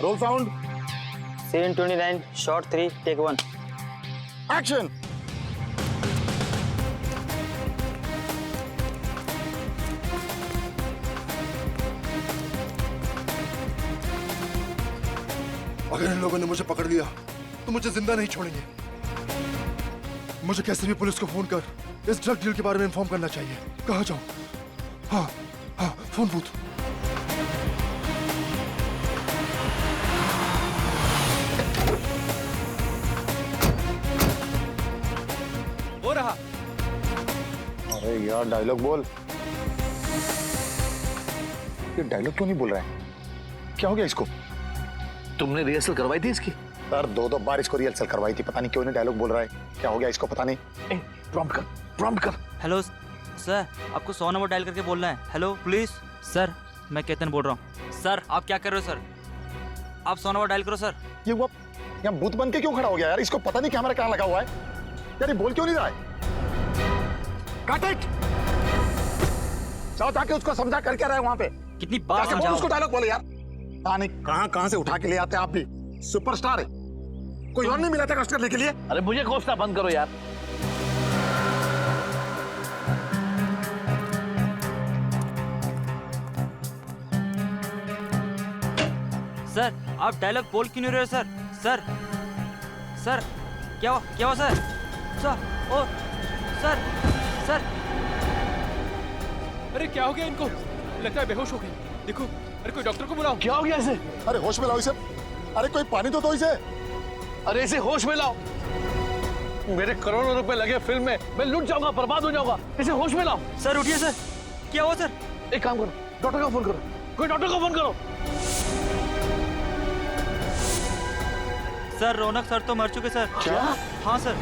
Role sound. Scene 29, shot 3, take 1. Action. अगर इन लोगों ने मुझे पकड़ लिया तो मुझे जिंदा नहीं छोड़ेंगे। मुझे कैसे भी पुलिस को फोन कर इस ड्रग डील के बारे में इन्फॉर्म करना चाहिए। कहाँ जाऊं? हाँ हाँ, फोन बूथ। हो रहा। अरे यार डायलॉग बोल। ये डायलॉग क्यों नहीं बोल रहा है? क्या हो गया इसको? तुमने रिहर्सल करवाई थी इसकी? सर दो बार इसको रिहर्सल करवाई थी, पता नहीं क्यों नहीं डायलॉग बोल रहा है। क्या हो गया इसको पता नहीं। प्रॉम्प्ट कर। हेलो सर, आपको 100 नंबर डायल करके बोलना है। Hello police. सर मैं केतन बोल रहा हूँ। सर आप क्या कर रहे हो सर? आप 100 नंबर डायल करो सर। ये वो यहाँ भूत बन के क्यों खड़ा हो गया यार? इसको पता नहीं कैमरा कहाँ लगा हुआ है यार। ये बोल क्यों नहीं रहा है? काट इट। जाओ जाके उसको समझा करके रहे वहां पे। कितनी बार जाके बोल समझाओ? उसको डायलॉग बोले यार। पता नहीं कहाँ से उठा के ले आते हैं आप भी। सुपरस्टार है, कोई और नहीं मिला था कष्ट करने के लिए। अरे मुझे कोसना बंद करो यार। सर आप डायलॉग बोल क्यों नहीं रहे हो सर? सर सर क्या हुआ सर? सर ओ सर सर। अरे क्या हो गया इनको? लगता है बेहोश हो गए। देखो, अरे कोई डॉक्टर को बुलाओ। क्या हो गया इसे? अरे होश में लाओ इसे। अरे कोई पानी तो दो इसे। अरे इसे होश में लाओ। मेरे करोड़ों रुपए लगे फिल्म में, मैं लुट जाऊंगा, बर्बाद हो जाऊंगा। इसे होश में लाओ। सर उठिए सर। क्या हुआ सर? एक काम करो, डॉक्टर को फोन करो। कोई डॉक्टर को फोन करो। सर रौनक सर तो मर चुके सर। क्या? हाँ सर।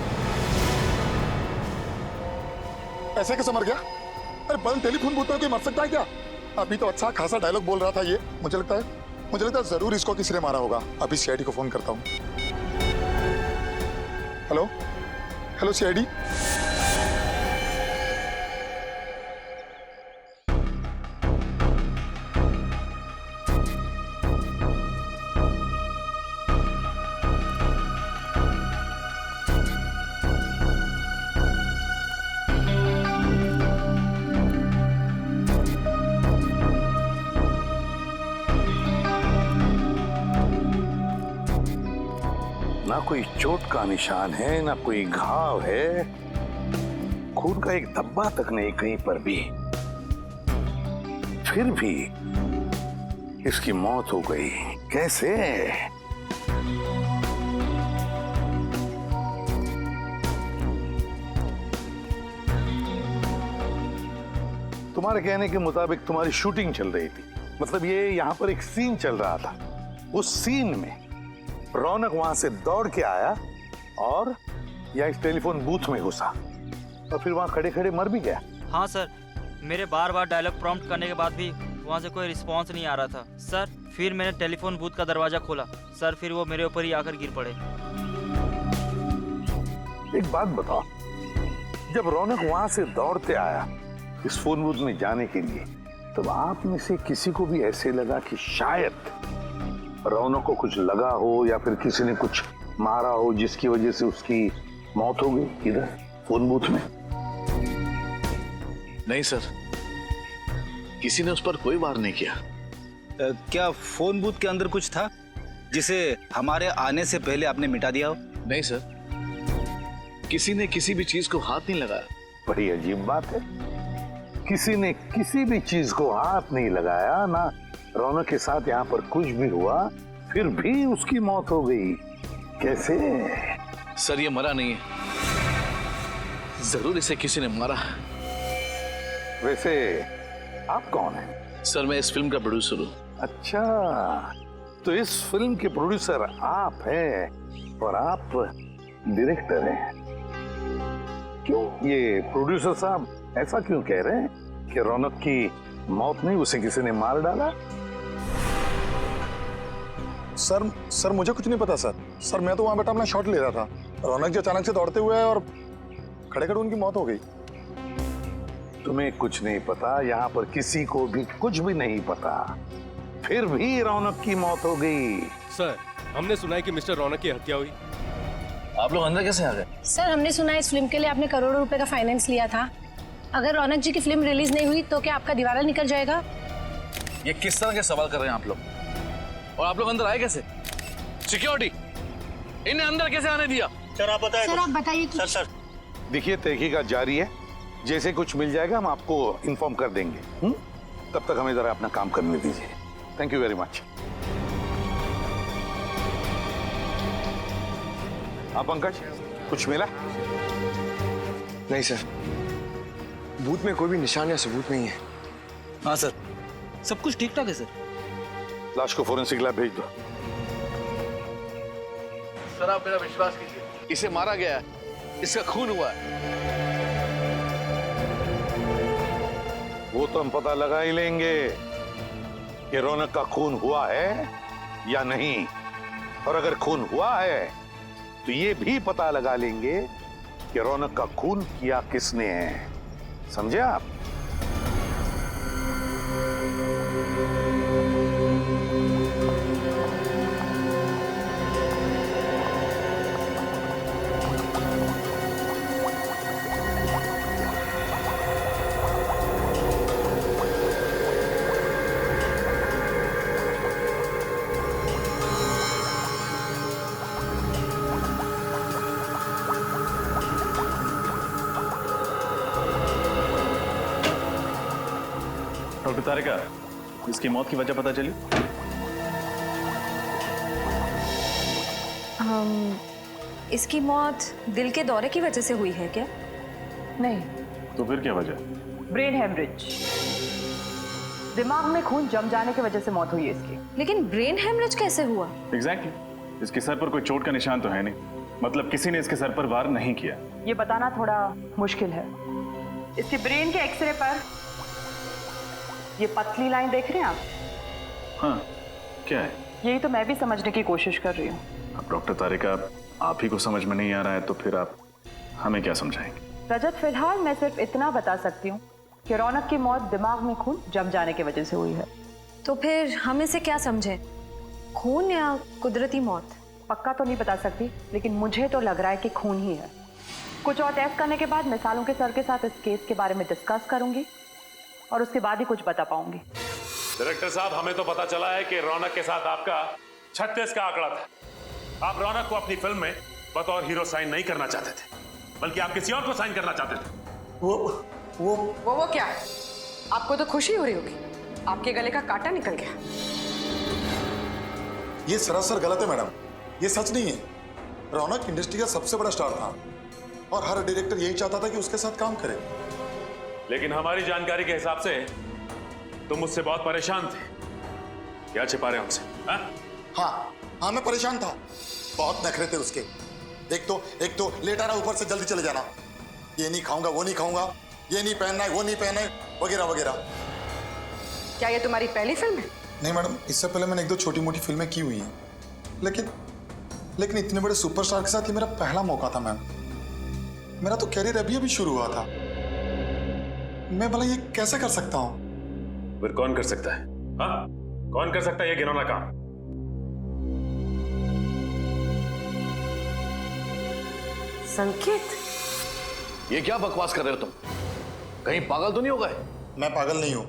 ऐसे कैसे मर गया? अरे बल टेलीफोन बूथ में कोई मर सकता है क्या? अभी तो अच्छा खासा डायलॉग बोल रहा था ये। मुझे लगता है जरूर इसको किसी ने मारा होगा। अभी सीआईडी को फोन करता हूँ। Hello CID. ना कोई चोट का निशान है, ना कोई घाव है, खून का एक धब्बा तक नहीं कहीं पर भी। फिर भी इसकी मौत हो गई। कैसे? तुम्हारे कहने के मुताबिक तुम्हारी शूटिंग चल रही थी, मतलब ये यहाँ पर एक सीन चल रहा था। उस सीन में रौनक वहां से दौड़ के आया और यहाँ इस टेलीफोन बूथ में घुसा और फिर वहां खड़े खड़े मर भी गया। हाँ सर, मेरे बार डायलॉग प्रॉम्प्ट करने के बाद भी वहाँ से कोई रिस्पांस नहीं आ रहा था सर। फिर मैंने टेलीफोन बूथ का दरवाजा खोला सर, फिर वो मेरे ऊपर ही आकर गिर पड़े। एक बात बताओ, जब रौनक वहां से दौड़ते आया इस फोन बूथ में जाने के लिए, तब आप में से किसी को भी ऐसे लगा कि शायद रौनक को कुछ लगा हो या फिर किसी ने कुछ मारा हो जिसकी वजह से उसकी मौत हो गई इधर फोन बूथ में? नहीं सर, किसी ने उस पर कोई वार नहीं किया। क्या फोन बूथ के अंदर कुछ था जिसे हमारे आने से पहले आपने मिटा दिया हो? नहीं सर, किसी ने किसी भी चीज को हाथ नहीं लगाया। बड़ी अजीब बात है, किसी ने किसी भी चीज को हाथ नहीं लगाया, ना रौनक के साथ यहाँ पर कुछ भी हुआ, फिर भी उसकी मौत हो गई। कैसे? सर ये मरा नहीं है, जरूर इसे किसी ने मारा। वैसे आप कौन हैं? सर मैं इस फिल्म का प्रोड्यूसर हूँ। अच्छा, तो इस फिल्म के प्रोड्यूसर आप हैं और आप डायरेक्टर हैं। क्यों ये प्रोड्यूसर साहब ऐसा क्यों कह रहे हैं कि रौनक की मौत नहीं, उसे किसी ने मार डाला? सर मुझे कुछ नहीं पता सर मैं तो वहां बैठा अपना शॉट ले रहा था। रौनक जी अचानक से दौड़ते हुए और खड़े खड़े उनकी मौत हो गई। तुम्हें कुछ नहीं पता, यहाँ पर किसी को भी कुछ भी नहीं पता, फिर भी रौनक की मौत हो गई। सर, हमने सुना है कि मिस्टर रौनक की हत्या हुई। आप लोग अंदर कैसे आ गए? सर हमने सुना है इस फिल्म के लिए आपने करोड़ों रुपए का फाइनेंस लिया था। अगर रौनक जी की फिल्म रिलीज नहीं हुई तो क्या आपका दिवाला निकल जाएगा? ये किस तरह के सवाल कर रहे हैं आप लोग? और आप लोग अंदर आए कैसे? सिक्योरिटी, इन्हें अंदर कैसे आने दिया? सर आप बताइए कि... सर देखिए, तहकीकात जारी है, जैसे कुछ मिल जाएगा हम आपको इन्फॉर्म कर देंगे। तब तक हमें जरा अपना काम करने दीजिए। Thank you very much. आप पंकज, कुछ मिला? नहीं सर, बूथ में कोई भी निशान या सबूत नहीं है। हाँ सर, सब कुछ ठीक ठाक है सर। लाश को फोरेंसिक लैब भेज दो। सर आप मेरा विश्वास कीजिए, इसे मारा गया है, इसका खून हुआ है। वो तो हम पता लगा ही लेंगे कि रौनक का खून हुआ है या नहीं, और अगर खून हुआ है तो ये भी पता लगा लेंगे कि रौनक का खून किया किसने है। समझे आप? डॉक्टर तारिका, इसकी मौत की वजह पता चली? इसकी मौत दिल के दौरे की वजह से हुई है क्या? नहीं। तो फिर क्या वजह? ब्रेन हेमरेज, दिमाग में खून जम जाने की वजह से मौत हुई है इसकी। लेकिन ब्रेन हेमरेज कैसे हुआ? एग्जैक्टली, इसके सर पर कोई चोट का निशान तो है नहीं, मतलब किसी ने इसके सर पर वार नहीं किया। ये बताना थोड़ा मुश्किल है। इसके ब्रेन के एक्सरे पर ये पतली लाइन देख रहे हैं आप? हाँ, क्या है? यही तो मैं भी समझने की कोशिश कर रही हूँ। अब डॉक्टर तारिका, आप ही को समझ में नहीं आ रहा है तो फिर आप हमें क्या समझाएंगे? रजत, फिलहाल मैं सिर्फ इतना बता सकती हूँ कि रौनक की मौत दिमाग में खून जम जाने की वजह से हुई है। तो फिर हम इसे क्या समझे, खून या कुदरती मौत? पक्का तो नहीं बता सकती, लेकिन मुझे तो लग रहा है कि खून ही है। कुछ और टेस्ट करने के बाद मैं सालों के सर के साथ इस केस के बारे में डिस्कस करूंगी और उसके बाद ही कुछ बता पाऊंगी। डायरेक्टर साहब, हमें तो पता चला है कि रौनक के साथ आपका 36 का आंकड़ा था। आप रौनक को अपनी फिल्म में बतौर हीरो साइन नहीं करना चाहते थे, बल्कि आप किसी और को साइन करना चाहते थे। वो क्या? आपको तो खुशी हो रही होगी, आपके गले का कांटा निकल गया। ये सरासर गलत है मैडम, ये सच नहीं है। रौनक इंडस्ट्री का सबसे बड़ा स्टार था और हर डायरेक्टर यही चाहता था कि उसके साथ काम करे। लेकिन हमारी जानकारी के हिसाब से तुम मुझसे बहुत परेशान थे। क्या छिपा रहे हमसे? हाँ, मैं परेशान था। बहुत नखरे थे उसके। एक तो लेटा रहा, ऊपर से जल्दी चले जाना, ये नहीं खाऊंगा, वो नहीं खाऊंगा, ये नहीं पहनना है, वो नहीं पहनना है, वगैरह वगैरह। क्या ये तुम्हारी पहली फिल्म है? नहीं मैडम, इससे पहले मैंने 1-2 छोटी मोटी फिल्में की हुई हैं, लेकिन इतने बड़े सुपरस्टार के साथ ये मेरा पहला मौका था मैम। मेरा तो कैरियर अभी शुरू हुआ था। मैं भला ये कैसे कर सकता हूँ? फिर कौन कर सकता है? हाँ, कौन कर सकता है ये घिनौना काम? संकेत, ये क्या बकवास कर रहे हो तुम? कहीं पागल तो नहीं हो गए? मैं पागल नहीं हूँ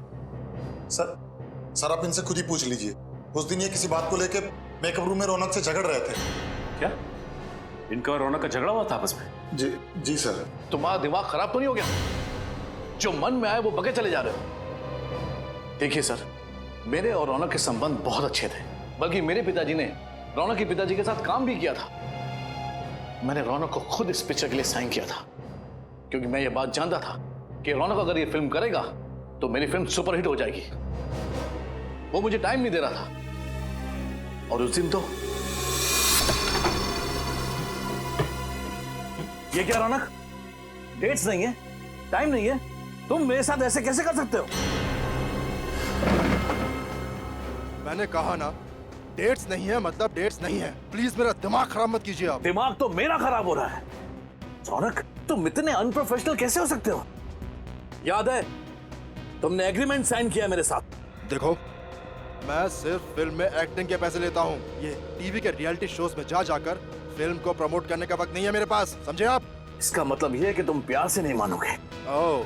सर, आप इनसे खुद ही पूछ लीजिए। उस दिन ये किसी बात को लेके मेकअप रूम में रौनक से झगड़ रहे थे। क्या इनका और रौनक का झगड़ा हुआ था आपस में? जी सर। तुम्हारा दिमाग खराब तो नहीं हो गया? जो मन में आए वो बके चले जा रहे हो। देखिए सर, मेरे और रौनक के संबंध बहुत अच्छे थे, बल्कि मेरे पिताजी ने रौनक के पिताजी के साथ काम भी किया था। मैंने रौनक को खुद इस पिक्चर के लिए साइन किया था, क्योंकि मैं ये बात जानता था कि रौनक अगर ये फिल्म करेगा तो मेरी फिल्म सुपरहिट हो जाएगी। वो मुझे टाइम नहीं दे रहा था, और उस दिन तो ये क्या रौनक, डेट्स नहीं है, टाइम नहीं है, तुम मेरे साथ ऐसे कैसे कर सकते हो? मैंने कहा ना, डेट्स नहीं है मतलब डेट्स नहीं है। प्लीज मेरा दिमाग खराब मत कीजिए आप। दिमाग तो मेरा खराब हो रहा है। रौनक, तुम इतने अनप्रोफेशनल कैसे हो सकते हो? याद है तुमने एग्रीमेंट साइन किया मेरे साथ। देखो, मैं सिर्फ फिल्म में एक्टिंग के पैसे लेता हूँ। ये टीवी के रियलिटी शोज में जा जाकर फिल्म को प्रमोट करने का वक्त नहीं है मेरे पास, समझे आप? इसका मतलब ये है कि तुम प्यार से नहीं मानोगे। ओह,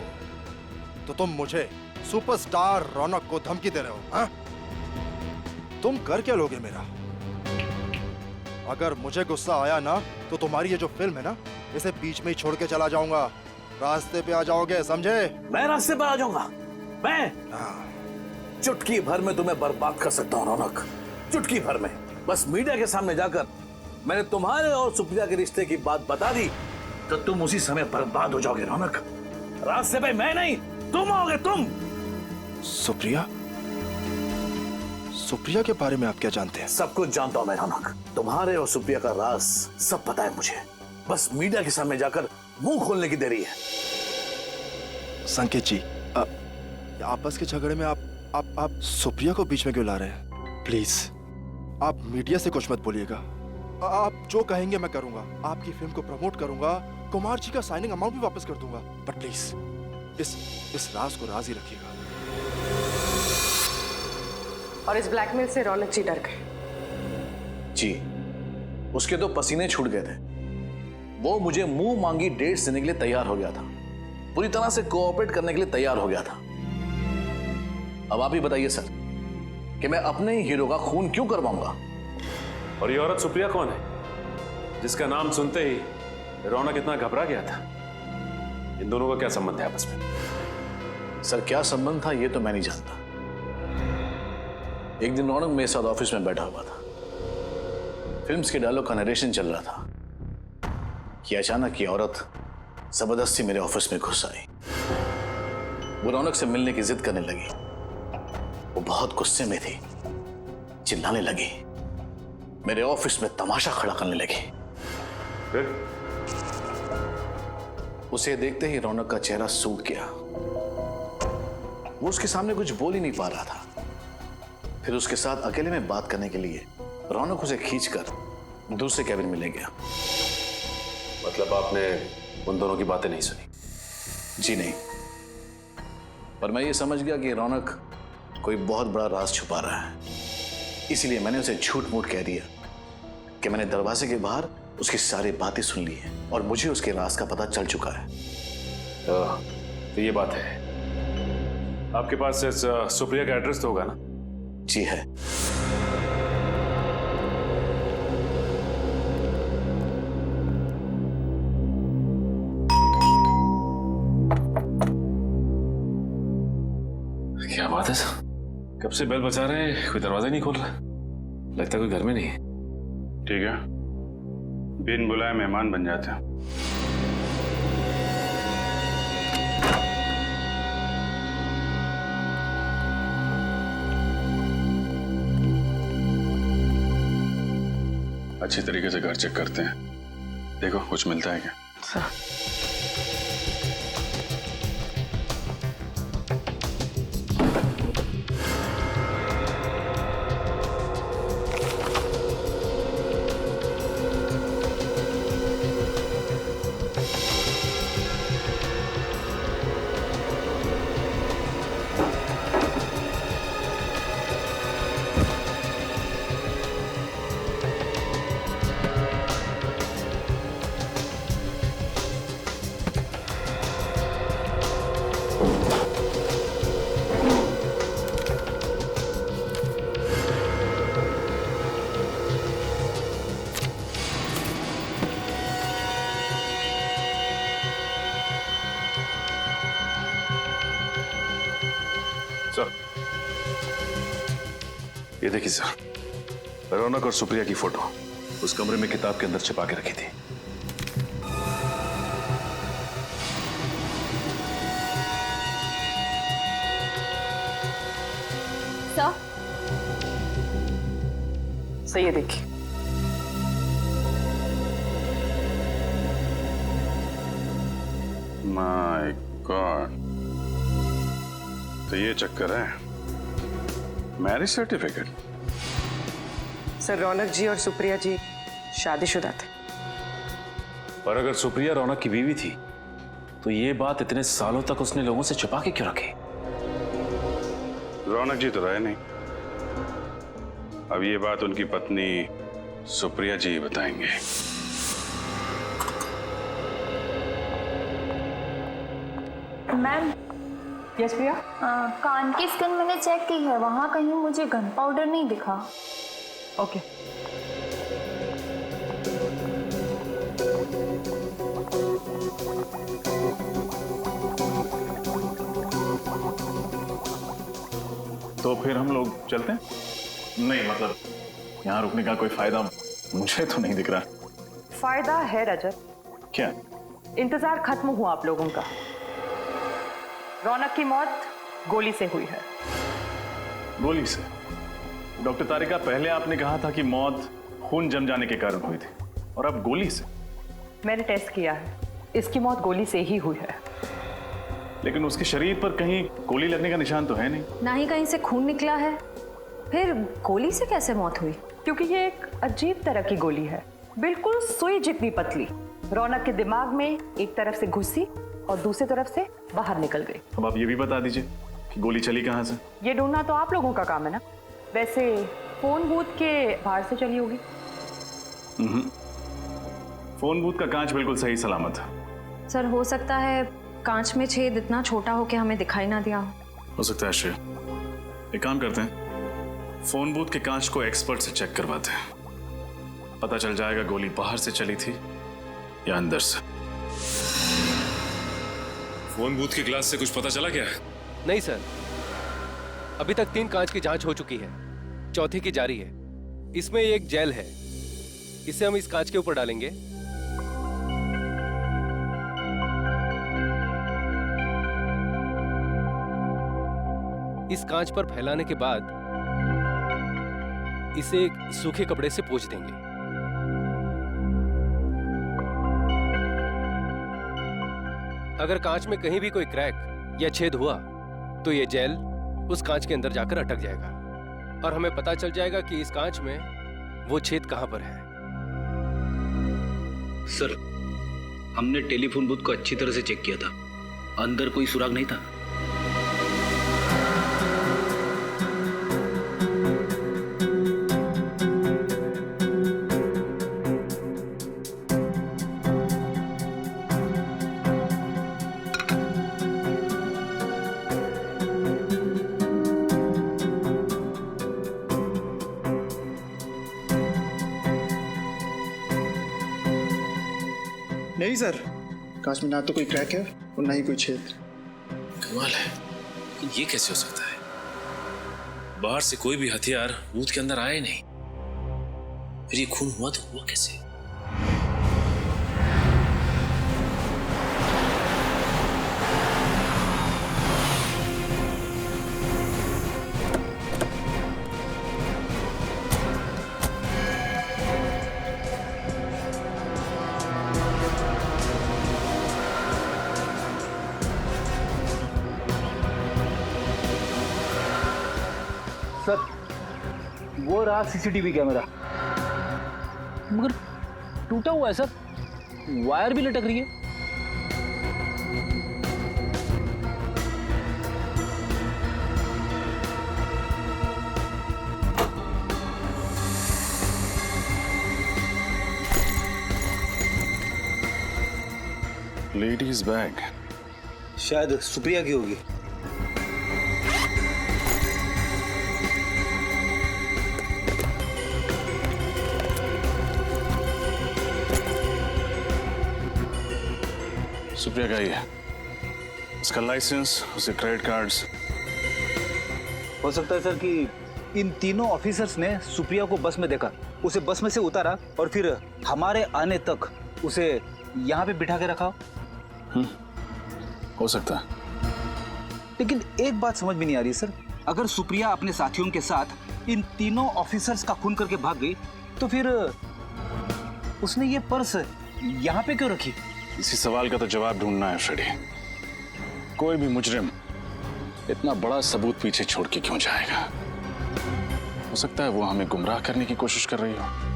तो तुम मुझे सुपरस्टार रौनक को धमकी दे रहे हो, हाँ? तुम कर क्या लोगे मेरा? अगर मुझे गुस्सा आया ना तो तुम्हारी ये जो फिल्म है ना, इसे बीच में ही छोड़ के चला जाऊंगा। रास्ते पे आ जाओगे, समझे? मैं रास्ते पर आ जाऊंगा? मैं चुटकी भर में तुम्हें बर्बाद कर सकता हूं रौनक, चुटकी भर में। बस मीडिया के सामने जाकर मैंने तुम्हारे और सुप्रिया के रिश्ते की बात बता दी तो तुम उसी समय बर्बाद हो जाओगे रौनक। रास्ते पे मैं नहीं, तुम आओगे, तुम। सुप्रिया? सुप्रिया के बारे में आप क्या जानते हैं? सब कुछ जानता हूं मैं रौनक। तुम्हारे और सुप्रिया का राज सब पता है मुझे। बस मीडिया के सामने जाकर मुंह खोलने की देरी है। संकेत जी, आपस के झगड़े में आप सुप्रिया को बीच में क्यों ला रहे हैं? प्लीज आप मीडिया से कुछ मत बोलिएगा। आप जो कहेंगे मैं करूंगा। आपकी फिल्म को प्रमोट करूंगा, कुमार जी का साइनिंग अमाउंट भी वापस कर दूंगा। बट प्लीज इस राज को राज ही रखिएगा। और इस ब्लैकमेल से रौनक जी डर गए। जी, उसके तो पसीने छूट गए थे। वो मुझे मुंह मांगी डेट्स देने के लिए तैयार हो गया था, पूरी तरह से कोऑपरेट करने के लिए तैयार हो गया था। अब आप ही बताइए सर कि मैं अपने ही हीरो का खून क्यों करवाऊंगा? और ये औरत सुप्रिया कौन है जिसका नाम सुनते ही रौनक इतना घबरा गया था? इन दोनों का क्या संबंध है आपस में? सर क्या संबंध था ये तो मैं नहीं जानता। एक दिन रौनक मेरे साथ ऑफिस में बैठा हुआ था, फिल्म्स के डायलॉग का नरेशन चल रहा था कि अचानक ये औरत जबरदस्ती मेरे ऑफिस में घुस आई। वो रौनक से मिलने की जिद करने लगी। वो बहुत गुस्से में थी, चिल्लाने लगी, मेरे ऑफिस में तमाशा खड़ा करने लगी। फिर उसे देखते ही रौनक का चेहरा सूख गया। वो उसके सामने कुछ बोल ही नहीं पा रहा था। फिर उसके साथ अकेले में बात करने के लिए रौनक उसे खींचकर दूसरे कैबिन में ले गया। मतलब आपने उन दोनों की बातें नहीं सुनी? जी नहीं, पर मैं ये समझ गया कि रौनक कोई बहुत बड़ा राज छुपा रहा है। इसीलिए मैंने उसे झूठ मूठ कह दिया कि मैंने दरवाजे के बाहर उसकी सारी बातें सुन ली हैं और मुझे उसके राज का पता चल चुका है। तो ये बात है। आपके पास इस सुप्रिया का एड्रेस तो होगा ना? जी है। क्या बात है सर, कब से बेल बजा रहे हैं, कोई दरवाजा नहीं खोल रहा। लगता है कोई घर में नहीं है। ठीक है, बिन बुलाए मेहमान बन जाते हैं। अच्छी तरीके से घर चेक करते हैं, देखो कुछ मिलता है क्या? सर, ये देखिए सर, रौनक और सुप्रिया की फोटो उस कमरे में किताब के अंदर छिपा के रखी थी। सही है, देखिए। माय गॉड, तो ये चक्कर है। Marriage certificate? सर, रौनक जी और सुप्रिया जी शादीशुदा थे। पर अगर सुप्रिया रौनक की बीवी थी तो ये बात इतने सालों तक उसने लोगों से छुपा के क्यों रखी? रौनक जी तो रहे नहीं, अब ये बात उनकी पत्नी सुप्रिया जी बताएंगे। मैम। यस प्रिया। कान की स्किन मैंने चेक की है, वहाँ कहीं मुझे गन पाउडर नहीं दिखा। ओके। तो फिर हम लोग चलते हैं? नहीं मतलब यहाँ रुकने का कोई फायदा मुझे तो नहीं दिख रहा। फायदा है रजत। क्या? इंतजार खत्म हुआ आप लोगों का। रौनक की मौत गोली से हुई है। गोली से? डॉक्टर तारिका, पहले आपने कहा था कि मौत खून जम जाने के कारण हुई थी, और अब गोली से? मैंने टेस्ट किया है, इसकी मौत गोली से ही हुई है। लेकिन उसके शरीर पर कहीं गोली लगने का निशान तो है नहीं। ना ही कहीं से खून निकला है, फिर गोली से कैसे मौत हुई? क्योंकि ये एक अजीब तरह की गोली है, बिल्कुल सुई जितनी पतली। रौनक के दिमाग में एक तरफ से घुसी और दूसरी तरफ से बाहर निकल गई। अब आप ये भी बता दीजिए कि गोली चली कहाँ से? ये ढूंढना तो आप लोगों का काम है ना। वैसे फोन बूथ के बाहर से चली होगी। फोन बूथ का कांच बिल्कुल सही सलामत है। सर हो सकता है कांच में छेद इतना छोटा हो कि हमें दिखाई ना दिया हो सकता है श्रेय। एक काम करते हैं, फोन बूथ के कांच को एक्सपर्ट से चेक करवाते हैं, पता चल जाएगा गोली बाहर से चली थी या अंदर से। फोन बूथ के ग्लास से कुछ पता चला क्या? नहीं सर, अभी तक 3 कांच की जांच हो चुकी है, चौथी की जारी है। इसमें एक जेल है, इसे हम इस कांच के ऊपर डालेंगे। इस कांच पर फैलाने के बाद इसे एक सूखे कपड़े से पोंछ देंगे। अगर कांच में कहीं भी कोई क्रैक या छेद हुआ तो ये जेल उस कांच के अंदर जाकर अटक जाएगा और हमें पता चल जाएगा कि इस कांच में वो छेद कहां पर है। सर, हमने टेलीफोन बूथ को अच्छी तरह से चेक किया था, अंदर कोई सुराग नहीं था। नहीं सर, कांच में ना तो कोई क्रैक है और ना ही कोई छेद। कमाल है, ये कैसे हो सकता है? बाहर से कोई भी हथियार बूथ के अंदर आया ही नहीं, फिर ये खून हुआ तो हुआ कैसे? सर, वो रहा सीसीटीवी कैमरा, मगर टूटा हुआ है सर, वायर भी लटक रही है। लेडीज बैग, शायद सुप्रिया की होगी। सुप्रिया का ही है, उसका लाइसेंस, उसके क्रेडिट कार्ड्स। हो सकता है सर कि इन तीनों ऑफिसर्स ने सुप्रिया को बस में देखा, उसे बस में से उतारा और फिर हमारे आने तक उसे यहाँ पे बिठा के रखा। हो सकता है। लेकिन एक बात समझ में नहीं आ रही सर, अगर सुप्रिया अपने साथियों के साथ इन तीनों ऑफिसर्स का खून करके भाग गई तो फिर उसने ये पर्स यहाँ पे क्यों रखी? इसी सवाल का तो जवाब ढूंढना है फ्रेडी। कोई भी मुजरिम इतना बड़ा सबूत पीछे छोड़ के क्यों जाएगा? हो सकता है वो हमें गुमराह करने की कोशिश कर रही हो।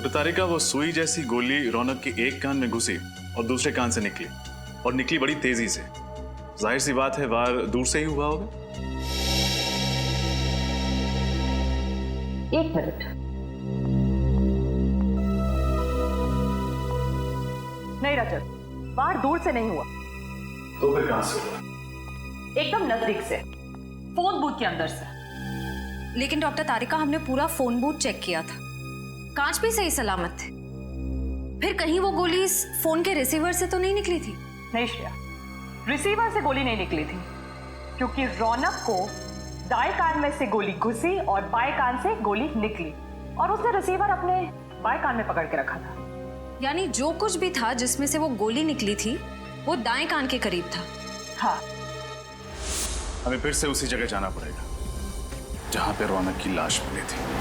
डॉक्टर तारिका, वो सुई जैसी गोली रौनक के एक कान में घुसी और दूसरे कान से निकली, और निकली बड़ी तेजी से। जाहिर सी बात है वार दूर से ही हुआ होगा। 1 मिनट। नहीं रजत, वार दूर से नहीं हुआ। तो फिर कहां से हुआ? एकदम नजदीक से, फोन बूथ के अंदर से। लेकिन डॉक्टर तारिका, हमने पूरा फोन बूथ चेक किया था, कांच भी सही सलामत थे। फिर कहीं वो गोली इस फोन के रिसीवर से तो नहीं निकली थी? नहीं श्रेया, रिसीवर से गोली नहीं निकली थी, क्योंकि रौनक को दाएं कान में से गोली घुसी और बाएं कान से गोली निकली, और उसने रिसीवर अपने बाएं कान में पकड़ के रखा था। यानी जो कुछ भी था जिसमें से वो गोली निकली थी, वो दाएं कान के करीब था। हाँ। हमें फिर से उसी जगह जाना पड़ेगा जहां पे रौनक की लाश मिली थी।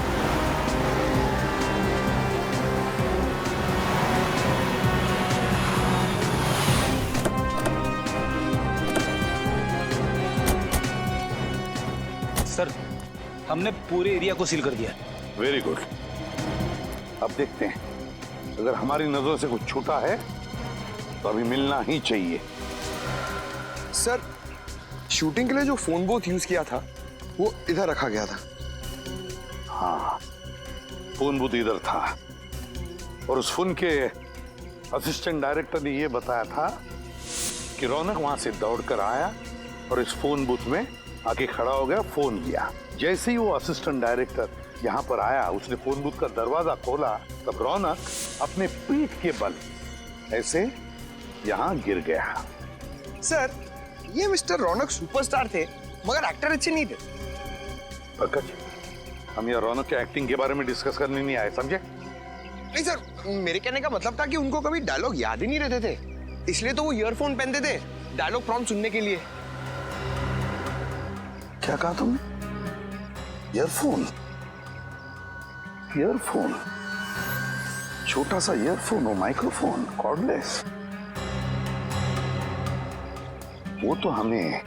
सर, हमने पूरे एरिया को सील कर दिया। Very good. अब देखते हैं, अगर हमारी नजरों से कुछ छूटा है तो अभी मिलना ही चाहिए। सर, शूटिंग के लिए जो फोन बूथ यूज किया था वो इधर रखा गया था। हाँ, फोन बूथ इधर था, और उस फोन के असिस्टेंट डायरेक्टर ने यह बताया था कि रौनक वहां से दौड़कर आया और इस फोन बूथ में आके खड़ा हो गया, फोन किया। जैसे ही वो असिस्टेंट डायरेक्टर यहाँ पर आया, उसने फोन बूथ का दरवाजा खोला, तब रौनक अपने पीठ के बल ऐसे यहाँ गिर गया। सर, ये मिस्टर रौनक सुपरस्टार थे, मगर एक्टर अच्छे नहीं थे। पंकज, हम यहाँ रौनक के एक्टिंग के बारे में डिस्कस करने नहीं आए, समझे? नहीं सर, मेरे कहने का मतलब था कि उनको कभी डायलॉग याद ही नहीं रहते थे, इसलिए तो वो ईयरफोन पहनते थे डायलॉग प्रॉम्प्ट सुनने के लिए। क्या कहा तुमने? ईयरफोन? ईयरफोन? छोटा सा ईयरफोन और माइक्रोफोन, कॉर्डलेस। वो तो हमें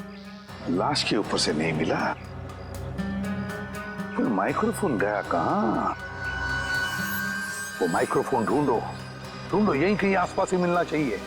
लाश के ऊपर से नहीं मिला, फिर माइक्रोफोन गया कहां? वो माइक्रोफोन ढूंढो, ढूंढो, यहीं कहीं आसपास ही मिलना चाहिए।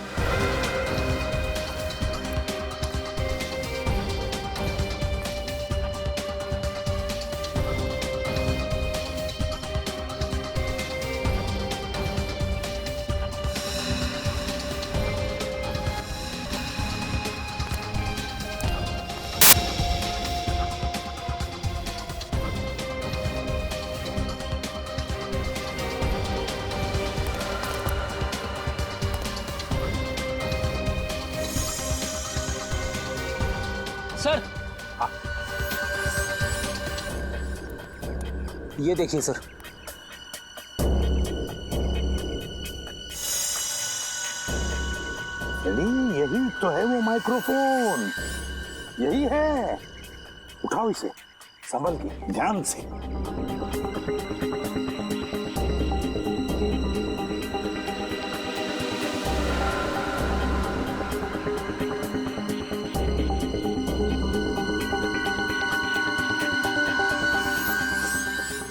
सर, ये देखिए सर। यही तो है वो माइक्रोफोन, यही है। उठाओ इसे, संभल के, ध्यान से।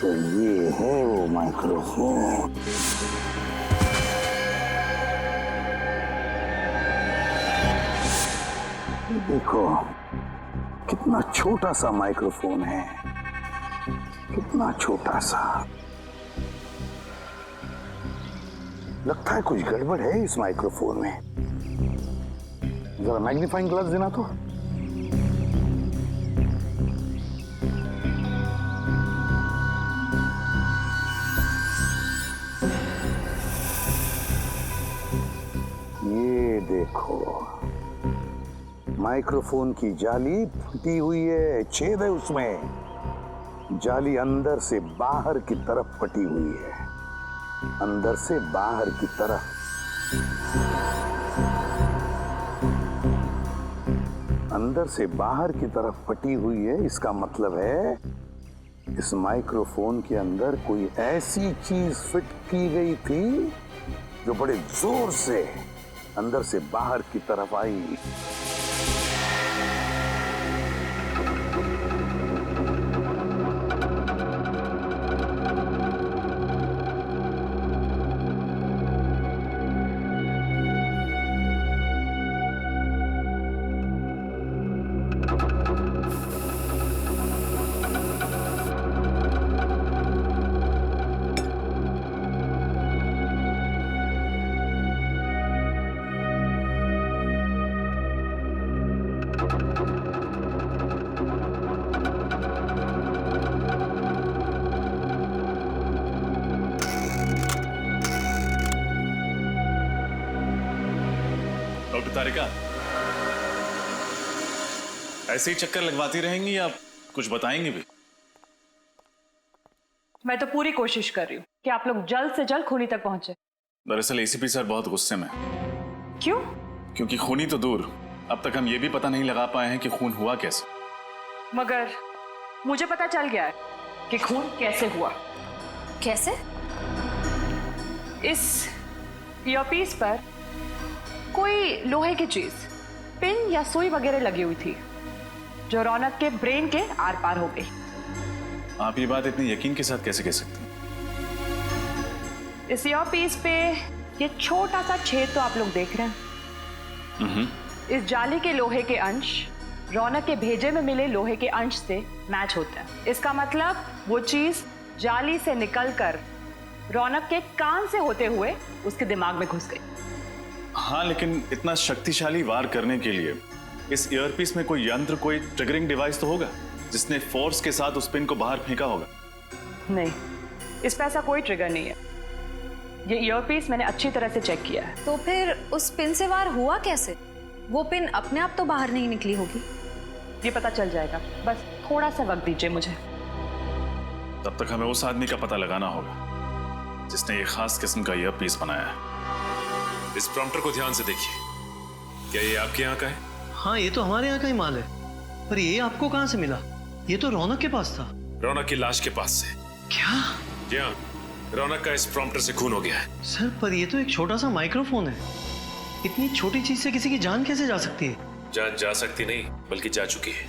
तो ये है वो माइक्रोफोन। देखो कितना छोटा सा माइक्रोफोन है, कितना छोटा सा। लगता है कुछ गड़बड़ है इस माइक्रोफोन में। जरा मैग्नीफाइंग ग्लास देना तो। ये देखो, माइक्रोफोन की जाली फटी हुई है, छेद है उसमें। जाली अंदर से बाहर की तरफ फटी हुई है, अंदर से बाहर की तरफ। अंदर से बाहर की तरफ फटी हुई है, इसका मतलब है इस माइक्रोफोन के अंदर कोई ऐसी चीज फिट की गई थी जो बड़े जोर से अंदर से बाहर की तरफ आई। डॉक्टर तारिका, ऐसे ही चक्कर लगवाती रहेंगी या कुछ बताएंगी भी? मैं तो पूरी कोशिश कर रही हूँ कि आप लोग जल्द से जल्द खूनी तक पहुंचे। दरअसल एसीपी सर बहुत गुस्से में। क्यों? क्योंकि खूनी तो दूर, अब तक हम ये भी पता नहीं लगा पाए हैं कि खून हुआ कैसे। मगर मुझे पता चल गया है कि खून कैसे हुआ। कैसे? इस ईयरपीस पर कोई लोहे की चीज, पिन या सुई वगैरह लगी हुई थी जो रौनक के ब्रेन के आर पार हो गई। आप ये बात इतने यकीन के साथ कैसे कह सकते हैं? इस ईयरपीस पे ये छोटा सा छेद तो आप लोग देख रहे हैं। इस जाली के लोहे के अंश रौनक के भेजे में मिले लोहे के अंश से मैच होते हैं। इसका मतलब वो चीज जाली से निकलकर रौनक के कान से होते हुए उसके दिमाग में घुस गई। हाँ, लेकिन इतना शक्तिशाली वार करने के लिए इस ईयरपीस में कोई यंत्र, कोई ट्रिगरिंग डिवाइस तो होगा जिसने फोर्स के साथ उस पिन को बाहर फेंका होगा। नहीं, इस पे ऐसा कोई ट्रिगर नहीं है। ये ईयरपीस मैंने अच्छी तरह से चेक किया है। तो फिर उस पिन से वार हुआ कैसे? वो पिन अपने आप तो बाहर नहीं निकली होगी। ये पता चल जाएगा, बस थोड़ा सा वक्त दीजिए मुझे। तब तक हमें उस आदमी का पता लगाना होगा जिसने ये खास किस्म का ईयरपीस बनाया है। इस प्रॉम्प्टर को ध्यान से देखिए। क्या ये आपके यहाँ का है? हाँ, ये तो हमारे यहाँ का ही माल है। पर ये आपको कहाँ से मिला? ये तो रौनक के पास था। रौनक की लाश के पास से। क्या? जी हाँ, रौनक का इस प्रॉम्प्टर से खून हो गया है। सर, पर ये तो एक छोटा सा माइक्रोफोन है। इतनी छोटी चीज से किसी की जान कैसे जा सकती है? जान जा सकती नहीं, बल्कि जा चुकी है।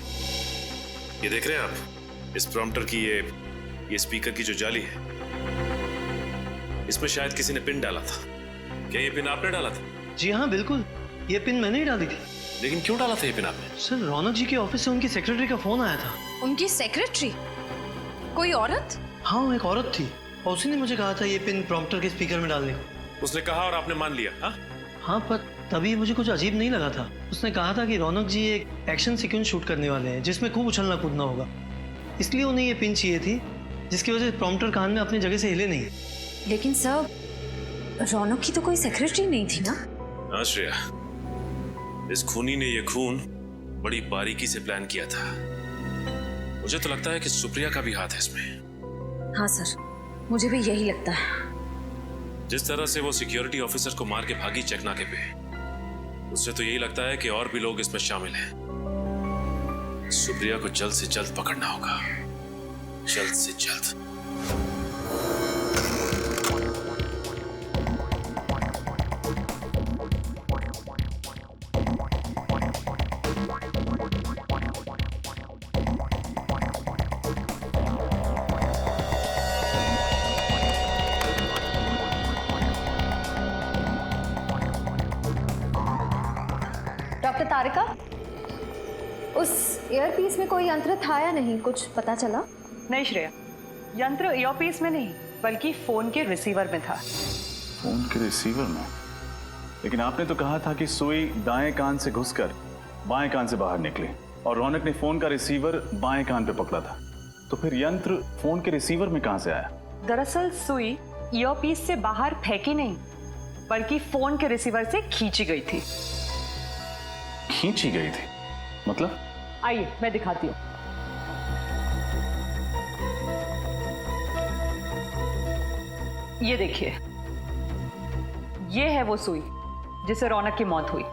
ये देख रहे हैं आप, इस प्रॉम्प्टर की ये स्पीकर की जो जाली है, इसमें शायद किसी ने पिन डाला था। क्या ये पिन आपने डाला था? जी हाँ, बिल्कुल, ये पिन मैंने ही डाली थी। लेकिन क्यों डाला था ये पिन आपने? सर, रौनक जी के ऑफिस से उनकी सेक्रेटरी का फोन आया था। उनकी सेक्रेटरी? कोई औरत? हाँ, वो एक औरत थी और उसी ने मुझे कहा था ये पिन प्रॉम्प्टर के स्पीकर में डालने को। उसने कहा और आपने मान लिया? हाँ हाँ, पर तभी मुझे कुछ अजीब नहीं लगा था। उसने कहा था कि रौनक जी एक एक्शन सीक्वेंस शूट करने वाले हैं जिसमें खूब उछलना कूदना होगा, इसलिए उन्हें ये पिन चाहिए थी जिसकी वजह से प्रॉम्प्टर कान में अपनी जगह से हिले नहीं। लेकिन सर, रौनक की तो कोई सेक्रेटरी नहीं थी ना? हाँ श्रेया, इस खूनी ने ये खून बड़ी बारीकी से प्लान किया था। मुझे तो लगता है कि सुप्रिया का भी हाथ है इसमें। हाँ सर, मुझे भी यही लगता है। जिस तरह से वो सिक्योरिटी ऑफिसर को मार के भागी चेक नाके पे, उससे तो यही लगता है कि और भी लोग इसमें शामिल हैं। सुप्रिया को जल्द से जल्द पकड़ना होगा, जल्द से जल्द। डॉक्टर तारिका, उस ईयरपीस में कोई यंत्र था या नहीं, कुछ पता चला? नहीं श्रेया, यंत्र ईयरपीस में नहीं बल्कि फोन के रिसीवर में था। फोन के रिसीवर में? लेकिन आपने तो कहा था कि सुई दाएं कान से घुसकर बाएं कान से बाहर निकली और रौनक ने फोन का रिसीवर बाएं कान पे पकड़ा था। तो फिर यंत्र फोन के रिसीवर में कहां से आया? दरअसल सुई ईयरपीस से बाहर फेंकी नहीं बल्कि फोन के रिसीवर से खींची गई थी। खींची गई थी? मतलब? आइए मैं दिखाती हूँ। ये देखिए, ये है वो सुई जिससे रौनक की मौत हुई,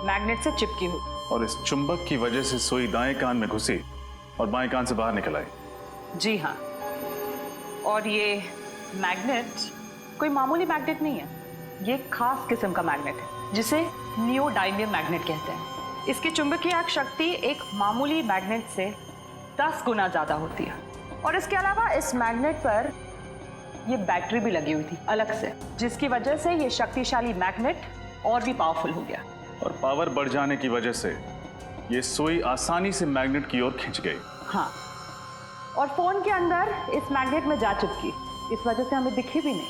मैग्नेट से चिपकी हुई। और इस चुंबक की वजह से सुई दाएं कान में घुसी और बाएं कान से बाहर निकल आई। जी हाँ, और ये मैग्नेट कोई मामूली मैग्नेट नहीं है, ये एक खास किस्म का मैग्नेट है जिसे नियोडायमियम मैग्नेट कहते हैं। इसकी चुंबकीय शक्ति एक मामूली मैग्नेट से 10 गुना ज्यादा होती है। और इसके अलावा इस मैग्नेट पर ये बैटरी भी लगी हुई थी अलग से, जिसकी वजह से ये शक्तिशाली मैग्नेट और भी पावरफुल हो गया। और पावर बढ़ जाने की वजह से ये सुई आसानी से मैग्नेट की ओर खिंच गई। हाँ, और फोन के अंदर इस मैग्नेट में जा चिपकी, इस वजह से हमें दिखी भी नहीं।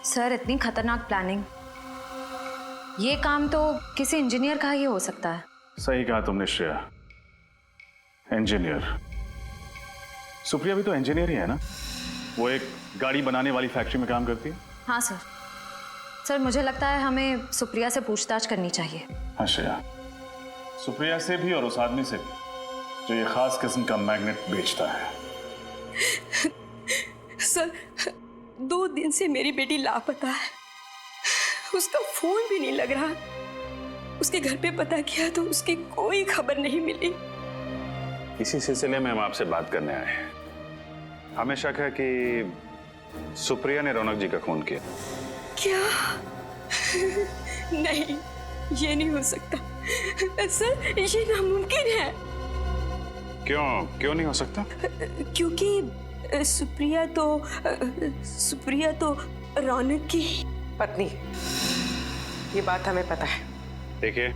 सर, इतनी खतरनाक प्लानिंग, ये काम तो किसी इंजीनियर का ही हो सकता है। सही कहा तुमने श्रेया, इंजीनियर। सुप्रिया भी तो इंजीनियर ही है ना? वो एक गाड़ी बनाने वाली फैक्ट्री में काम करती है। हाँ सर। सर मुझे लगता है हमें सुप्रिया से पूछताछ करनी चाहिए। हाँ श्रेया, सुप्रिया से भी और उस आदमी से भी जो ये खास किस्म का मैग्नेट बेचता है। सर 2 दिन से मेरी बेटी लापता है, उसका फोन भी नहीं लग रहा। उसके घर पे पता किया तो उसकी कोई खबर नहीं मिली। इसी सिलसिले में हम आपसे बात करने आए हैं। हमें शक है कि सुप्रिया ने रौनक जी का खून किया। क्या? नहीं, ये नहीं हो सकता सर, ये नामुमकिन है। क्यों नहीं हो सकता? क्योंकि सुप्रिया तो रौनक की पत्नी, ये बात हमें पता है। देखिए,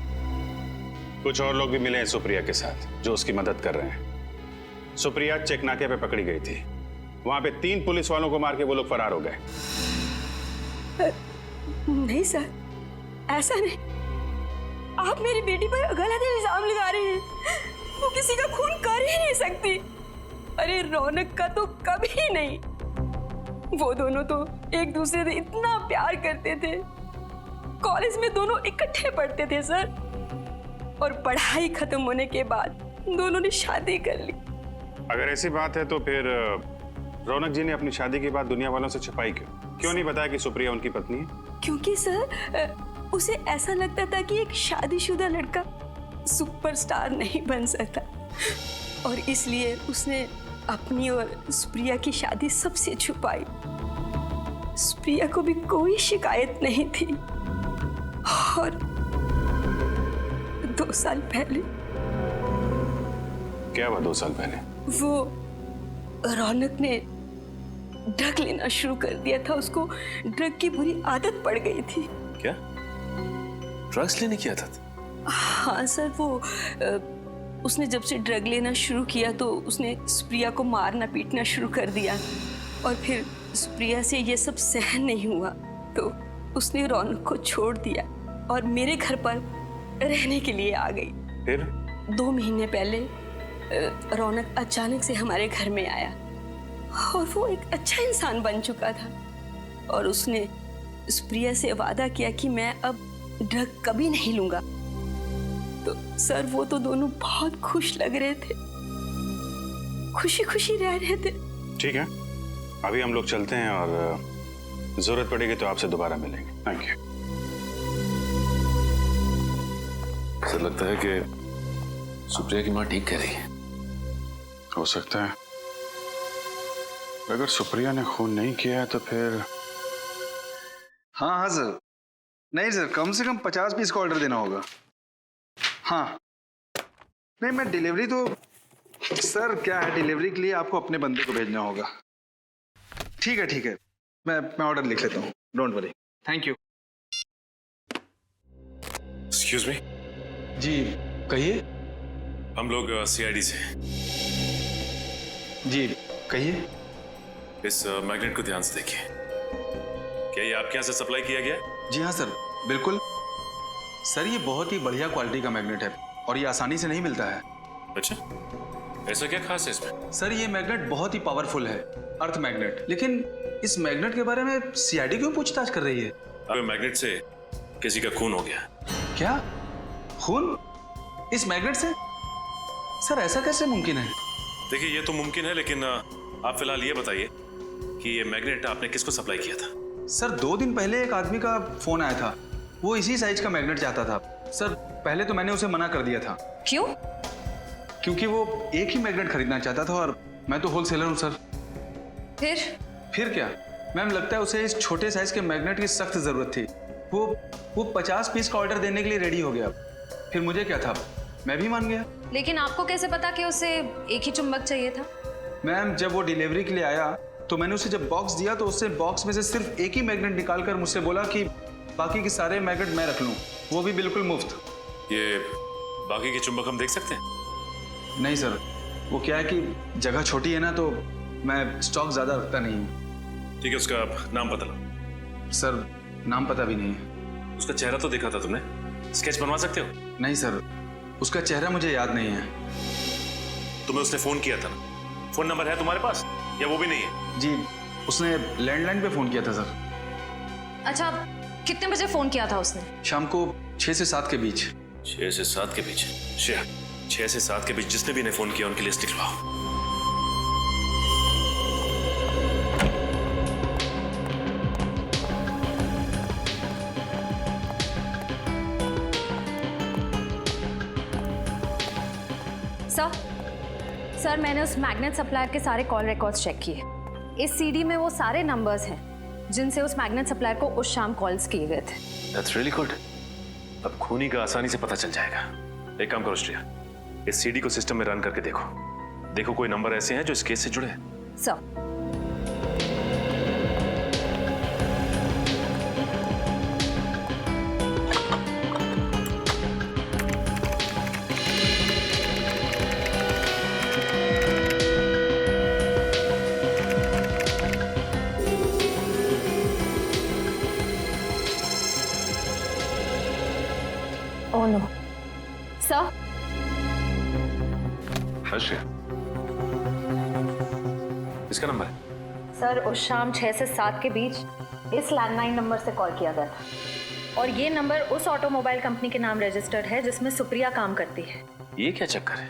कुछ और लोग भी मिले हैं सुप्रिया के साथ जो उसकी मदद कर रहे हैं। सुप्रिया चेक नाके पे पकड़ी गई थी, वहां पे 3 पुलिस वालों को मार के वो लोग फरार हो गए। नहीं सर, ऐसा नहीं। आप मेरी बेटी पर गलत इल्जाम लगा रहे हैं। वो किसी का खून कर ही नहीं सकती। अरे रौनक का तो कभी नहीं। वो दोनों तो एक दूसरे से इतना प्यार करते थे। कॉलेज में दोनों इकट्ठे पढ़ते थे सर, और पढ़ाई खत्म होने के बाद दोनों ने शादी कर ली। अगर ऐसी बात है तो फिर रौनक जी ने अपनी शादी की बात दुनिया वालों से छिपाई क्यों नहीं बताया कि सुप्रिया उनकी पत्नी है? क्योंकि सर उसे ऐसा लगता था कि एक शादीशुदा लड़का सुपरस्टार नहीं बन सकता, और इसलिए उसने अपनी और सुप्रिया की शादी सबसे छुपाई। सुप्रिया को भी कोई शिकायत नहीं थी। और 2 साल पहले। क्या हुआ 2 साल पहले? वो रौनक ने ड्रग लेना शुरू कर दिया था। उसको ड्रग की बुरी आदत पड़ गई थी। क्या? ड्रग्स लेने की आदत? हाँ सर, वो उसने जब से ड्रग लेना शुरू किया तो उसने सुप्रिया को मारना पीटना शुरू कर दिया, और फिर सुप्रिया से ये सब सहन नहीं हुआ तो उसने रौनक को छोड़ दिया और मेरे घर पर रहने के लिए आ गई। फिर 2 महीने पहले रौनक अचानक से हमारे घर में आया, और वो एक अच्छा इंसान बन चुका था, और उसने सुप्रिया से वादा किया कि मैं अब ड्रग कभी नहीं लूंगा। तो सर वो तो दोनों बहुत खुश लग रहे थे, खुशी खुशी रह रहे थे। ठीक है, अभी हम लोग चलते हैं और जरूरत पड़ेगी तो आपसे दोबारा मिलेंगे। Thank you. ऐसा लगता है कि सुप्रिया की माँ ठीक कह रही है। हो सकता है। अगर सुप्रिया ने खून नहीं किया है तो फिर हाँ सर। नहीं सर, कम से कम 50 पीस का ऑर्डर देना होगा। हाँ नहीं, मैं डिलीवरी तो सर क्या है, डिलीवरी के लिए आपको अपने बंदे को भेजना होगा। ठीक है, मैं ऑर्डर लिख लेता हूँ, don't worry. Thank you. Excuse me. जी कहिए। हम लोग सीआईडी से। जी कहिए। इस मैग्नेट को ध्यान से देखिए। क्या ये आपके यहाँ से सप्लाई किया गया? जी हाँ सर, बिल्कुल। सर ये बहुत ही बढ़िया क्वालिटी का मैग्नेट है और ये आसानी से नहीं मिलता है। अच्छा, ऐसा क्या खास है इसमें? सर ये मैग्नेट बहुत ही पावरफुल है, अर्थ मैग्नेट। लेकिन इस मैग्नेट के बारे में सीआईडी क्यों पूछताछ कर रही है? अब मैग्नेट से किसी का खून हो गया। क्या? खून इस मैग्नेट से? सर ऐसा कैसे मुमकिन है? देखिए ये तो मुमकिन है, लेकिन आप फिलहाल ये बताइए कि ये मैग्नेट आपने किसको सप्लाई किया था? सर 2 दिन पहले एक आदमी का फोन आया था, वो इसी साइज का मैग्नेट चाहता था। सर पहले तो मैंने उसे मना कर दिया था। क्यों? क्योंकि वो एक ही मैग्नेट खरीदना चाहता था और मैं तो होलसेलर हूँ सर। फिर क्या मैम, लगता है उसे इस छोटे साइज के मैग्नेट की सख्त जरूरत थी। वो 50 पीस का ऑर्डर देने के लिए रेडी हो गया। फिर मुझे क्या था, मैं भी मान गया। लेकिन आपको कैसे पता कि उसे एक ही चुंबक चाहिए था? मैम जब वो डिलीवरी के लिए आया तो मैंने उसे जब बॉक्स दिया तो उससे बॉक्स में से सिर्फ एक ही मैग्नेट निकालकर मुझसे बोला कि बाकी के सारे मैग्नेट मैं रख लूं, वो भी बिल्कुल मुफ्त। ये बाकी के चुंबक हम देख सकते हैं? नहीं सर, वो क्या है कि जगह छोटी है ना, तो मैं स्टॉक ज्यादा रखता नहीं हूँ। ठीक है, उसका नाम पता लो। सर नाम पता भी नहीं है। उसका चेहरा तो देखा था तुमने, स्केच बनवा सकते हो? नहीं सर, उसका चेहरा मुझे याद नहीं है। तुम्हें उसने फोन किया था ना, फोन नंबर है तुम्हारे पास या वो भी नहीं है? जी उसने लैंडलाइन पे फोन किया था सर। अच्छा कितने बजे फोन किया था उसने? शाम को 6 से 7 के बीच। 6 से 7 के बीच? श्रेया, 6 से 7 के बीच जिसने भी इन्हें फोन किया उनकी लिस्ट लिखवाओ। सर मैंने उस मैग्नेट सप्लायर के सारे कॉल रिकॉर्ड्स चेक किए। इस सीडी में वो सारे नंबर्स हैं जिनसे उस मैग्नेट सप्लायर को उस शाम कॉल्स किए गए थे। That's really good. अब खूनी का आसानी से पता चल जाएगा। एक काम करो श्रेया, इस सीडी को सिस्टम में रन करके देखो कोई नंबर ऐसे हैं जो इस केस से जुड़े हैं। Sir Oh no. Sir? Shreya, इसका नंबर है? सर उस शाम 6 से 7 के बीच इस लैंडलाइन नंबर से कॉल किया गया था और ये नंबर उस ऑटोमोबाइल कंपनी के नाम रजिस्टर्ड है जिसमें सुप्रिया काम करती है। ये क्या चक्कर है?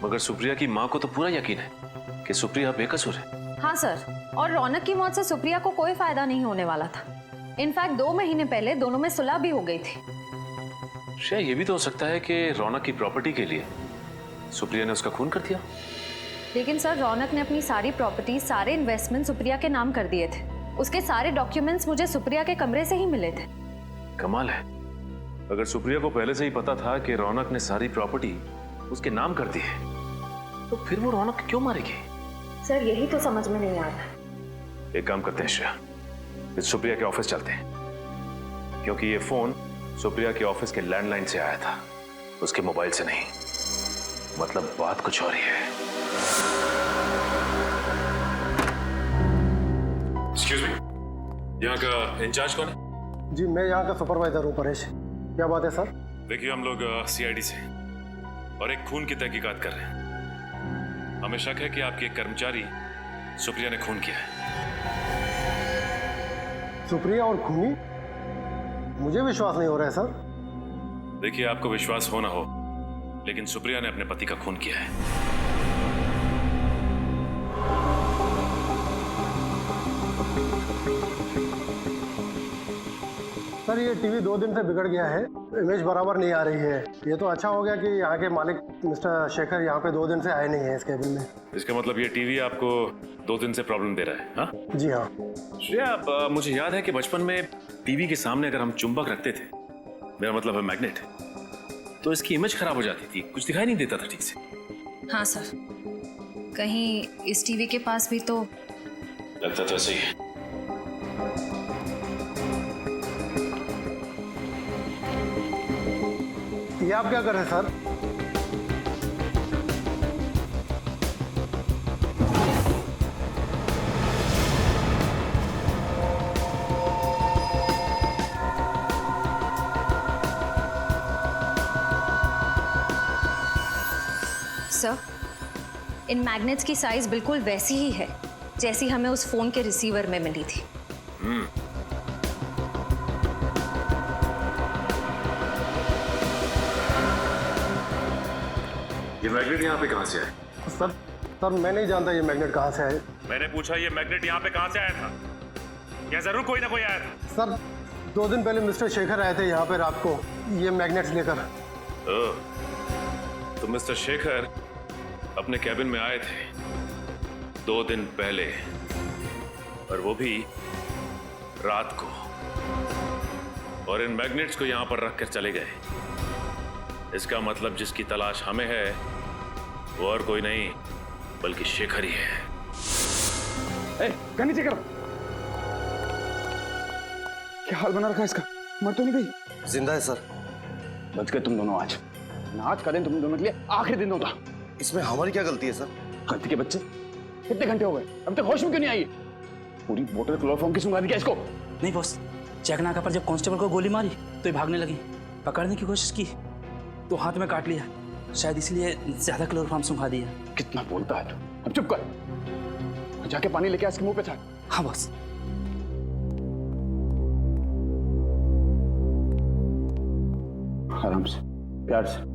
मगर सुप्रिया की माँ को तो पूरा यकीन है कि सुप्रिया बेकसूर है। हाँ सर, और रौनक की मौत से सुप्रिया को कोई फायदा नहीं होने वाला था। इनफैक्ट 2 महीने पहले दोनों में सुलह भी हो गई थी। श्रेया, ये भी तो हो सकता है कि रौनक की प्रॉपर्टी के लिए सुप्रिया ने उसका खून कर दिया। लेकिन सर रौनक ने अपनी सारी प्रॉपर्टी, सारे इन्वेस्टमेंट सुप्रिया के नाम कर दिए थे। उसके सारे डॉक्यूमेंट्स मुझे सुप्रिया के कमरे से ही मिले थे। कमाल है, अगर सुप्रिया को पहले से ही पता था कि रौनक ने सारी प्रॉपर्टी उसके नाम कर दी है तो फिर वो रौनक क्यों मारेगी? सर यही तो समझ में नहीं आ रहा। एक काम करते हैं श्रेया, इस सुप्रिया के ऑफिस चलते हैं, क्योंकि ये फोन सुप्रिया के ऑफिस के लैंडलाइन से आया था, उसके मोबाइल से नहीं। मतलब बात कुछ और ही है। एक्सक्यूज मी, यहाँ का इंचार्ज कौन है? जी मैं यहाँ का सुपरवाइजर हूँ, परेश। क्या बात है सर? देखिए हम लोग सीआईडी से और एक खून की तहकीकात कर रहे हैं। हमें शक है कि आपकी एक कर्मचारी सुप्रिया ने खून किया है। सुप्रिया और खूनी? मुझे विश्वास नहीं हो रहा है सर। देखिए आपको विश्वास हो ना हो, लेकिन सुप्रिया ने अपने पति का खून किया है। सर ये टीवी 2 दिन से बिगड़ गया है, इमेज बराबर नहीं आ रही है। ये तो अच्छा हो गया कि यहाँ के मालिक मिस्टर शेखर यहाँ पे 2 दिन से आए नहीं है इस केबिन में। इसका मतलब ये टीवी आपको 2 दिन से प्रॉब्लम दे रहा है? हाँ जी हाँ। श्रेया, मुझे याद है कि बचपन में टीवी के सामने अगर हम चुंबक रखते थे, मेरा मतलब है मैग्नेट, तो इसकी इमेज खराब हो जाती थी, कुछ दिखाई नहीं देता था ठीक से। हाँ सर, कहीं इस टीवी के पास भी तो लगता तो ऐसे ही है। ये आप क्या कर रहे हैं सर? सर इन मैग्नेट्स की साइज बिल्कुल वैसी ही है जैसी हमें उस फोन के रिसीवर में मिली थी। ये मैग्नेट यहाँ पे कहाँ से आया? सर मैं नहीं जानता ये मैग्नेट कहाँ से आया। मैंने पूछा ये मैग्नेट यहाँ पे कहाँ से आया था? क्या जरूर कोई ना कोई आया था? सर 2 दिन पहले मिस्टर शेखर आए थे यहाँ पे रात को ये मैग्नेट्स लेकर। तो मिस्टर शेखर अपने कैबिन में आए थे 2 दिन पहले, और वो भी रात को, और इन मैग्नेट्स को यहाँ पर रख कर चले गए। इसका मतलब जिसकी तलाश हमें है वो और कोई नहीं बल्कि शेखर ही है। नीचे करो। क्या हाल बना रखा है इसका? मर तो नहीं गई? जिंदा है सर। बच गए तुम दोनों आज। आज का दिन तुम दोनों के लिए आखिरी दिन होगा। इसमें हमारी क्या गलती है सर? गलती के बच्चे, कितने घंटे हो गए, अब तक होश में क्यों नहीं आई? पूरी बोतल क्लोरोफॉर्म की सुंघा दी क्या इसको? नहीं बॉस, चेकनाका पर जब कांस्टेबल को गोली मारी तो ये भागने लगी। पकड़ने की कोशिश की तो हाथ में काट लिया, शायद इसलिए ज्यादा क्लोरोफॉर्म सुंघा दिया। कितना बोलता है तू? अब चुप कर, जाके पानी लेके इसके मुंह पे छाट। हाँ बॉस। आराम से, प्यार से।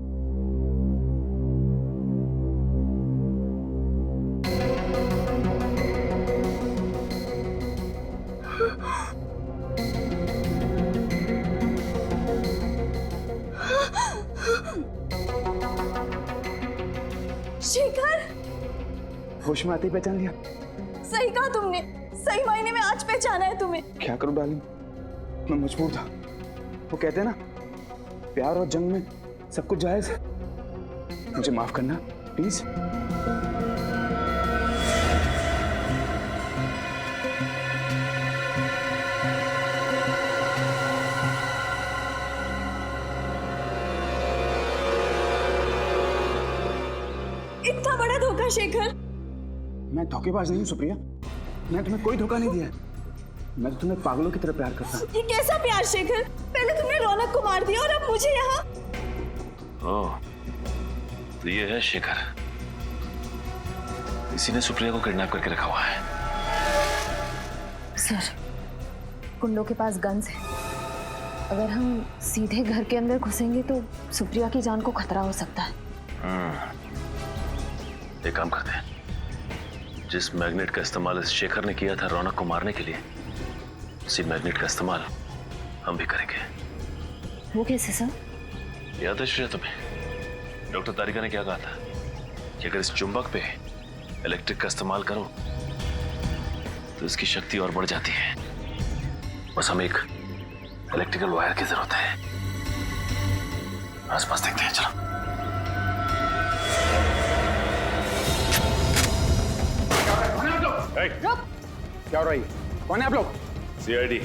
शेखर, होश में आते ही पहचान लिया। सही कहा तुमने, सही मायने में आज पहचाना है तुम्हें। क्या करूं डार्लिंग, मैं मजबूर था। वो कहते हैं ना, प्यार और जंग में सब कुछ जायज है। मुझे माफ करना प्लीज। इतना बड़ा धोखा शेखर। मैं धोखेबाज नहीं हूं सुप्रिया, मैं तुम्हें कोई धोखा नहीं दिया। मैं तो तुम्हें पागलों की तरह प्यार करता हूं। ये कैसा प्यार शेखर? पहले तुमने रौनक को मार दिया और अब मुझे यहाँ। ओह, तो ये है शेखर। इसी ने सुप्रिया को किडनैप करके रखा हुआ है। सर, कुंडों के पास गन्स है। अगर हम सीधे घर के अंदर घुसेंगे तो सुप्रिया की जान को खतरा हो सकता है। एक काम करते हैं, जिस मैग्नेट का इस्तेमाल इस शेखर ने किया था रौनक को मारने के लिए, उसी मैग्नेट का इस्तेमाल हम भी करेंगे। वो कैसे सर? याद है श्रेया तुम्हें, डॉक्टर तारिका ने क्या कहा था कि अगर इस चुंबक पे इलेक्ट्रिक का इस्तेमाल करो तो इसकी शक्ति और बढ़ जाती है। बस हमें एक इलेक्ट्रिकल वायर की जरूरत है। आसपास देखते हैं, चलो। रुक! क्या हो रहा है? कौन है आप लोग? सीआईडी।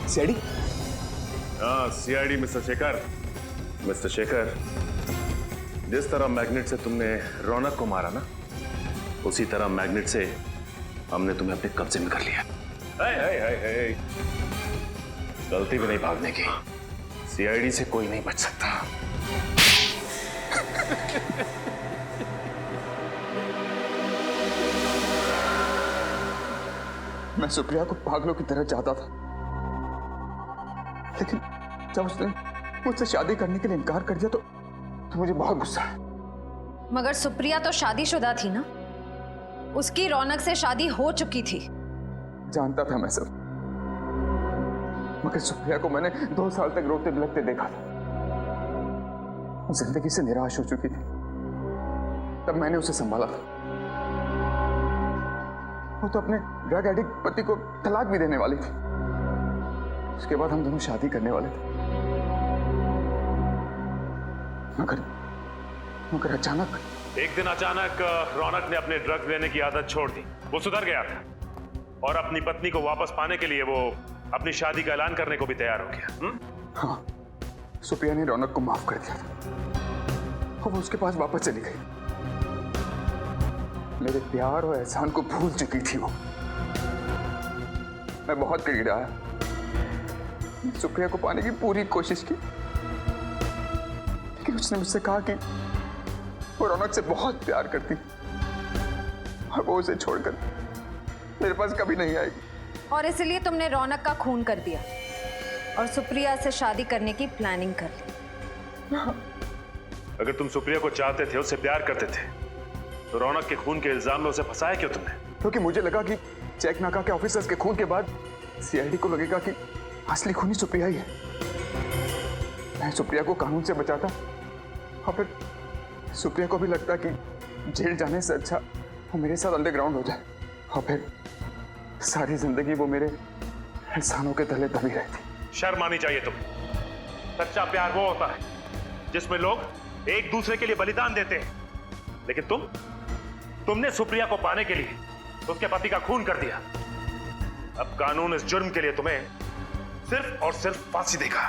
सीआईडी? हाँ, CID mister Shekhar. Mister Shekhar, जिस तरह मैग्नेट से तुमने रौनक को मारा ना, उसी तरह मैग्नेट से हमने तुम्हें अपने कब्जे में कर लिया। गलती भी नहीं भागने की। सीआईडी से कोई नहीं बच सकता। मैं सुप्रिया को पागलों की तरह चाहता था, लेकिन जब उसने मुझसे शादी करने के लिए इनकार कर दिया तो मुझे बहुत गुस्सा है। मगर सुप्रिया तो शादीशुदा थी ना, उसकी रौनक से शादी हो चुकी थी। जानता था मैं सब, मगर सुप्रिया को मैंने 2 साल तक रोते बिलखते देखा था। वो जिंदगी से निराश हो चुकी थी, तब मैंने उसे संभाला था। वो तो अपने ड्रग एडिक्ट पति को तलाक भी देने वाली थी। उसके बाद हम दोनों शादी करने वाले थे, मगर अचानक एक दिन अचानक रौनक ने अपने ड्रग्स लेने की आदत छोड़ दी। वो सुधर गया था और अपनी पत्नी को वापस पाने के लिए वो अपनी शादी का ऐलान करने को भी तैयार हो गया। हाँ, सुप्रिया ने रौनक को माफ कर दिया था और वो उसके पास वापस चली गई। मेरे प्यार और एहसान को भूल चुकी थी वो। मैं बहुत करीब आया, सुप्रिया को पाने की पूरी कोशिश की, लेकिन उसने मुझसे कहा कि वो रौनक से बहुत प्यार करती और वो उसे छोड़कर मेरे पास कभी नहीं आएगी। और इसलिए तुमने रौनक का खून कर दिया और सुप्रिया से शादी करने की प्लानिंग कर ली। अगर तुम सुप्रिया को चाहते थे, उससे प्यार करते थे, तो रौनक के खून के इल्जाम में उसे फंसाया क्यों तुमने? क्योंकि मुझे लगा कि चेक नाका के ऑफिसर्स के खून के बाद सीआईडी को लगेगा कि असली खूनी सुप्रिया ही है। मैं सुप्रिया को कानून से बचाता और फिर सुप्रिया को भी लगता कि जेल जाने से अच्छा वो मेरे साथ अंडरग्राउंड हो जाए और फिर सारी जिंदगी वो मेरे एहसानों के तले दबी रहती। शर्म आनी चाहिए तुम्हें। सच्चा प्यार वो होता है जिसमें लोग एक दूसरे के लिए बलिदान देते हैं, लेकिन तुमने सुप्रिया को पाने के लिए उसके पति का खून कर दिया। अब कानून इस जुर्म के लिए तुम्हें सिर्फ और सिर्फ फांसी देगा।